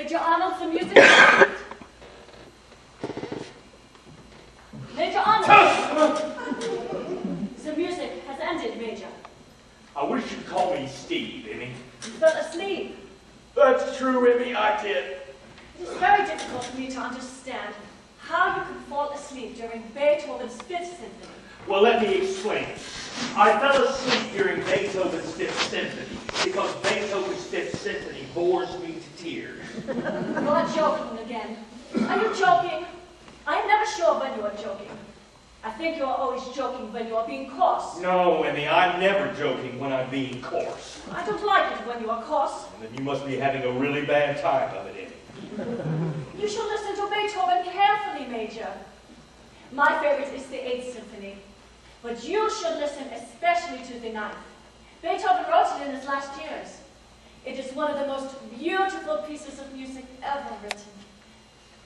Major Arnold, the music has ended. Major Arnold! The music has ended, Major. I wish you'd call me Steve, Emmy. You fell asleep. That's true, Emmy, I did. It is very difficult for me to understand how you could fall asleep during Beethoven's Fifth Symphony. Well, let me explain. I fell asleep during Beethoven's Fifth Symphony because Beethoven's Fifth Symphony bores me to tears. You are joking again. Are you joking? I am never sure when you are joking. I think you are always joking when you are being coarse. No, Emmy, I'm never joking when I'm being coarse. I don't like it when you are coarse. Then you must be having a really bad time of it, Emmy. You should listen to Beethoven carefully, Major. My favorite is the Eighth Symphony, but you should listen especially to the Ninth. Beethoven wrote it in his last years. It is one of the most beautiful pieces of music ever written.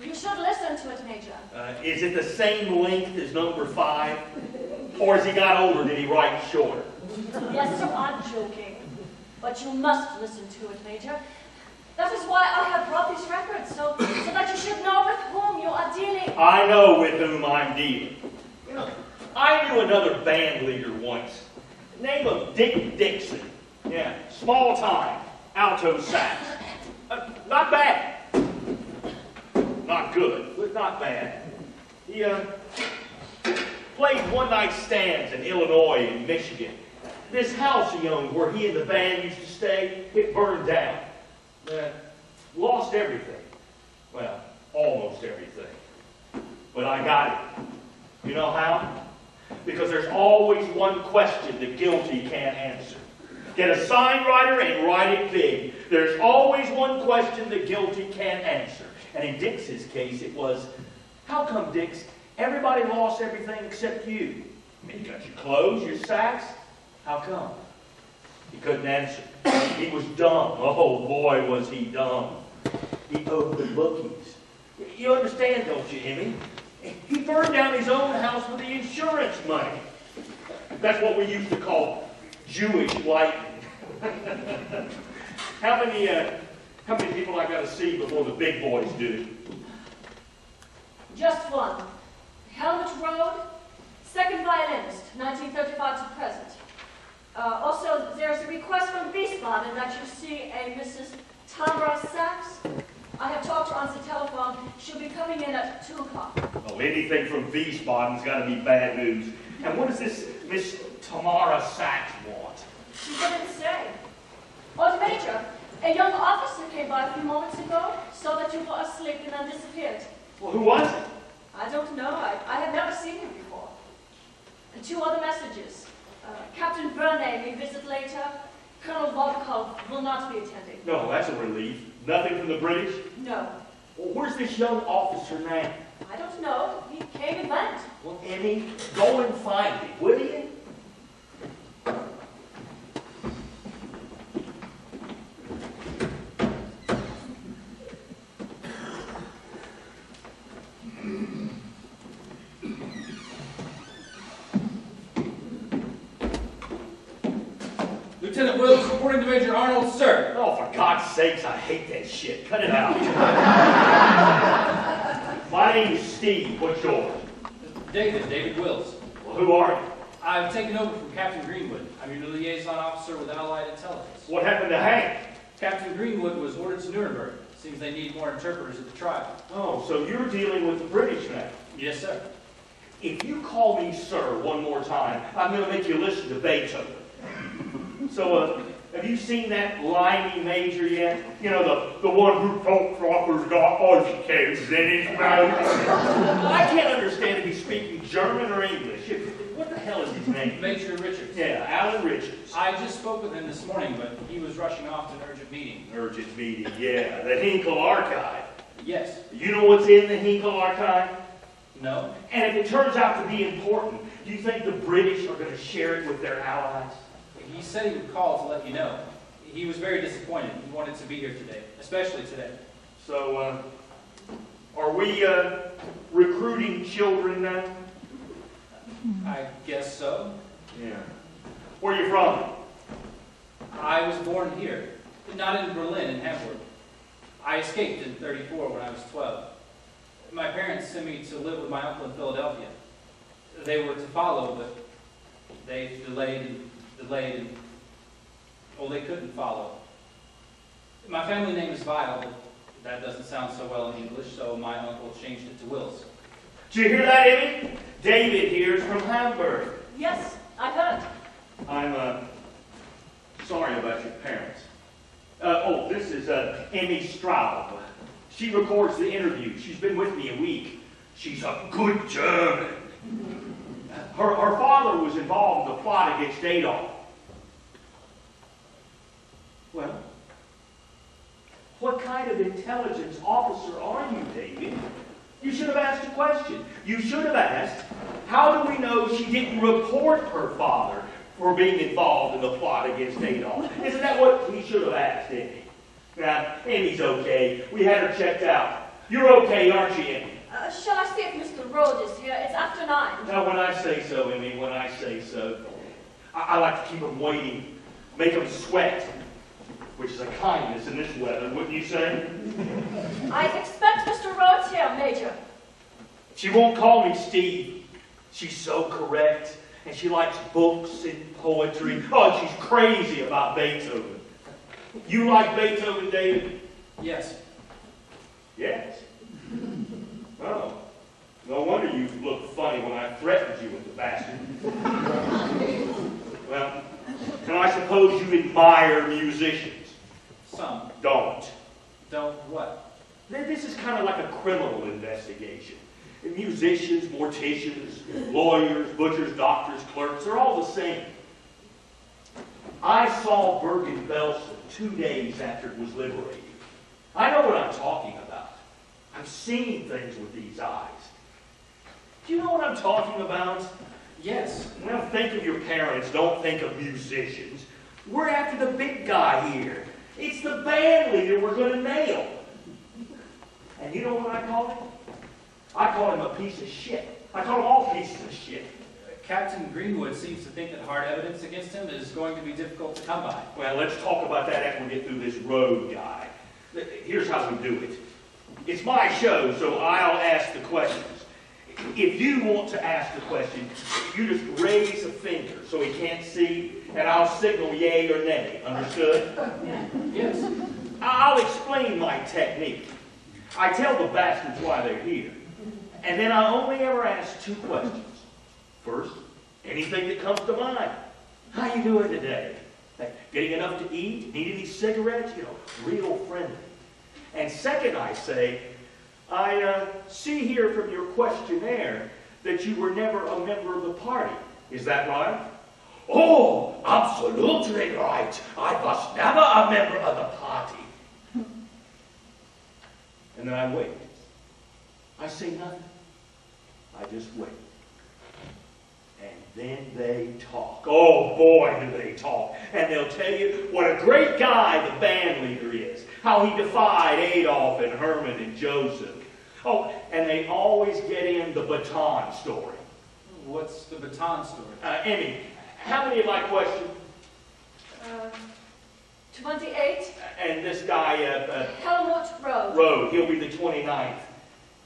You should listen to it, Major. Is it the same length as number 5? Or as he got older, did he write shorter? Yes, you are joking, but you must listen to it, Major. That is why I have brought these records, so that you should know with whom you are dealing. I know with whom I'm dealing. You know, I knew another band leader once. Name of Dick Dixon. Yeah, small time, alto sax. Not bad. Not good, but not bad. He played one-night stands in Illinois and Michigan. This house he owned where he and the band used to stay, it burned down. Lost everything. Well, almost everything. But I got it. You know how? Because there's always one question the guilty can't answer. Get a sign writer and write it big. There's always one question the guilty can't answer. And in Dix's case, it was, how come, Dix, everybody lost everything except you? I mean, you got your clothes, your sacks. How come? He couldn't answer. He was dumb. Oh, boy, was he dumb. He owed the bookies. You understand, don't you, Emmy? He burned down his own house with the insurance money. That's what we used to call Jewish lightning. How many people I got to see before the big boys do? Just one. Helmut Road, second violinist, 1935 to present. Also, there's a request from Wiesbaden that you see a Mrs. Tamara Sachs. I have talked to her on the telephone. She'll be coming in at 2 o'clock. Oh, anything from Wiesbaden's got to be bad news. And what does this Miss Tamara Sachs want? She didn't say. Oh, Major, a young officer came by a few moments ago, saw that you were asleep and then disappeared. Well, who was it? I don't know. I have never seen him before. And 2 other messages. Captain Burney may visit later. Colonel Vodkov will not be attending. No, that's a relief. Nothing from the British? No. Well, where's this young officer now? I don't know. He came and went. Well, Emmy, go and find him, will you? Lieutenant Wills, reporting to Major Arnold, sir. Oh, for God's sakes, I hate that shit. Cut it out. My name's Steve. What's yours? David Wills. Well, who are you? I've taken over from Captain Greenwood. I'm your liaison officer with Allied Intelligence. What happened to Hank? Captain Greenwood was ordered to Nuremberg. Seems they need more interpreters at the trial. Oh, so you're dealing with the British now? Yes, sir. If you call me sir one more time, I'm going to make you listen to Beethoven. So, have you seen that limey major yet? You know, the one who talks Flopper's got oysters in his mouth. I can't understand if he's speaking German or English. What the hell is his name? Major Richards. Yeah, Alan Richards. I just spoke with him this morning, but he was rushing off to an urgent meeting. Urgent meeting, yeah. The Hinkle Archive. Yes. You know what's in the Hinkle Archive? No. And if it turns out to be important, do you think the British are going to share it with their allies? He said he would call to let you know. He was very disappointed. He wanted to be here today, especially today. So, are we recruiting children now? I guess so. Yeah. Where are you from? I was born here, not in Berlin, in Hamburg. I I escaped in '34 when I was 12. My parents sent me to live with my uncle in Philadelphia. They were to follow, but they delayed, and well, they couldn't follow. My family name is Vile, but that doesn't sound so well in English, so my uncle changed it to Wills. Did you hear that, Emmy? David here is from Hamburg. Yes, I heard. I'm sorry about your parents. This is Emmy Straub. She records the interview. She's been with me a week. She's a good German. Her father was involved in the plot against Adolf. Well, what kind of intelligence officer are you, David? You should have asked a question. You should have asked, how do we know she didn't report her father for being involved in the plot against Adolf? Isn't that what he should have asked, Emmy? Now, Emmy's okay. We had her checked out. You're okay, aren't you, Emmy? Shall I see if Mr. Rhodes is here? It's after 9. Now, when I say so, Emmy, when I say so, I like to keep them waiting, make them sweat, which is a kindness in this weather, wouldn't you say? I expect Mr. Rhodes here, Major. She won't call me Steve. She's so correct, and she likes books and poetry. Oh, and she's crazy about Beethoven. You like Beethoven, David? Yes. Yes. Oh, no wonder you looked funny when I threatened you with the bastard. Well, and I suppose you admire musicians. Some. Don't. Don't what? This is kind of like a criminal investigation. Musicians, morticians, lawyers, butchers, doctors, clerks, they're all the same. I saw Bergen-Belsen 2 days after it was liberated. I know what I'm talking about. I've seen things with these eyes. Do you know what I'm talking about? Yes. Well, think of your parents. Don't think of musicians. We're after the big guy here. It's the band leader we're going to nail. And you know what I call him? I call him a piece of shit. I call them all pieces of shit. Captain Greenwood seems to think that hard evidence against him is going to be difficult to come by. Well, let's talk about that after we get through this road guy. Here's how we do it. It's my show, so I'll ask the questions. If you want to ask the question, you just raise a finger so he can't see, and I'll signal yay or nay. Understood? Yes. I'll explain my technique. I tell the bastards why they're here. And then I only ever ask 2 questions. First, anything that comes to mind. How you doing today? Getting enough to eat? Need any cigarettes? Real friendly. And second, I say, I see here from your questionnaire that you were never a member of the party. Is that right? Oh, absolutely right. I was never a member of the party. And then I wait. I say nothing. I just wait. And then they talk. Oh boy, do they talk. And they'll tell you what a great guy the band leader is. How he defied Adolf and Herman and Joseph. Oh, and they always get in the baton story. What's the baton story? Emmy, how many of my questions? 28. And this guy, Helmut Rhodes. Road, he'll be the 29th.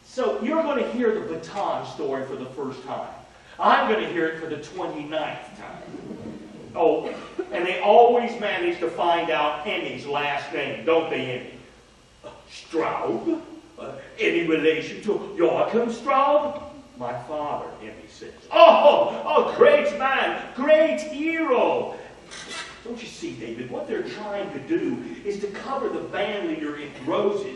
So you're going to hear the baton story for the first time. I'm going to hear it for the 29th time. Oh, and they always manage to find out Emmy's last name, don't they, Emmy? Straub? Any relation to Joachim Straub? My father, Emmy says. Oh, great man, great hero. Don't you see, David, what they're trying to do is to cover the band leader in roses